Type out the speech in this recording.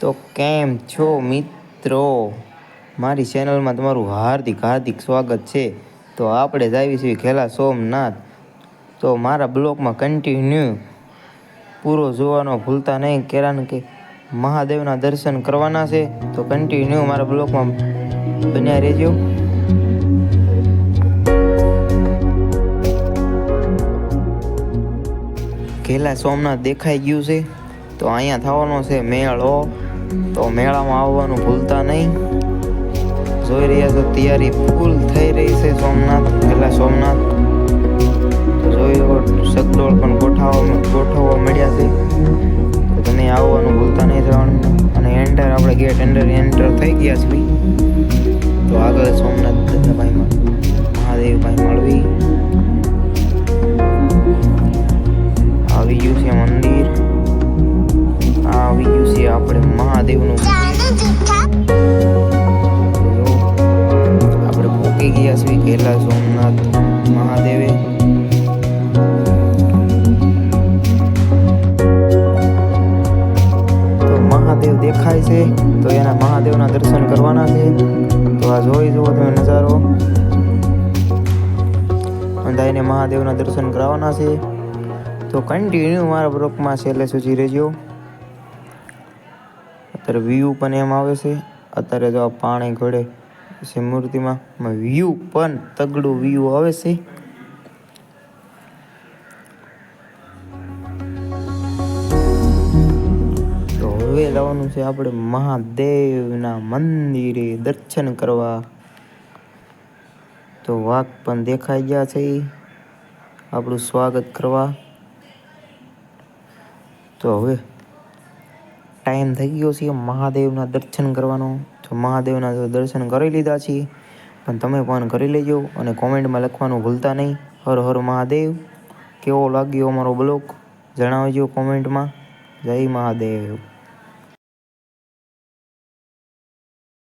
તો કેમ છો મિત્રો? મારી ચેનલમાં તમારું હાર્દિક સ્વાગત છે. તો આપણે જ આવી છીએ ખેલા સોમનાથ. તો મારા બ્લોગમાં કન્ટિન્યુ પૂરો જોવાનો ભૂલતા નહીં, કારણ કે મહાદેવના દર્શન કરવાના છે. તો કન્ટિન્યુ મારા બ્લોગમાં બન્યા રહેજો. ખેલા સોમનાથ દેખાઈ ગયું છે. તો અહીંયા થવાનો છે મેળો. તો મેળામાં આવવાનું ભૂલતા નહીં. જોઈ રહ્યા છો તૈયારી ફૂલ થઈ રહી છે ખેલા સોમનાથ. જોઈ સગડોળ પણ ગોઠવવા મળ્યા છે. તો તમે આવવાનું ભૂલતા નહીં જવાનું. અને આપણે ગેટ એન્ટર થઈ ગયા છે. તો આગળ સોમનાથ ભાઈમાં મહાદેવભાઈ મળવી આવી ગયું છે મંદિર. આવી ગયું છે આપણે મહાદેવનું. આપણે પહોંચી ગયા છીએ ખેલા સોમનાથ મહાદેવે. તો મહાદેવ દેખાય છે. તો એના મહાદેવના દર્શન કરવાના છે. તો આ જોઈ જુઓ તમે નજારો. બધાને મહાદેવના દર્શન કરાવવાના છે. તો કન્ટિન્યુ મારા બ્લોગમાં છેલ્લે સુધી રહેજો. અત્યારે વ્યૂ પણ એમ આવે છે. અત્યારે જો પાણી ઘડે છે મૂર્તિમાં, વ્યૂ પણ તગડું વ્યૂ આવે છે. તો હવે જવાનું છે આપણે મહાદેવના મંદિરે દર્શન કરવા. તો વાઘ પણ દેખાઈ ગયા છે આપણું સ્વાગત કરવા. તો હવે ટાઈમ થઈ ગયો છે મહાદેવના દર્શન કરવાનો. તો મહાદેવના દર્શન કરી લીધા છે, પણ તમે પણ કરી લેજો. અને કોમેન્ટમાં લખવાનું ભૂલતા નહીં, હર હર મહાદેવ. કેવો લાગ્યો અમારો બ્લોગ જણાવજો કોમેન્ટમાં. જય મહાદેવ.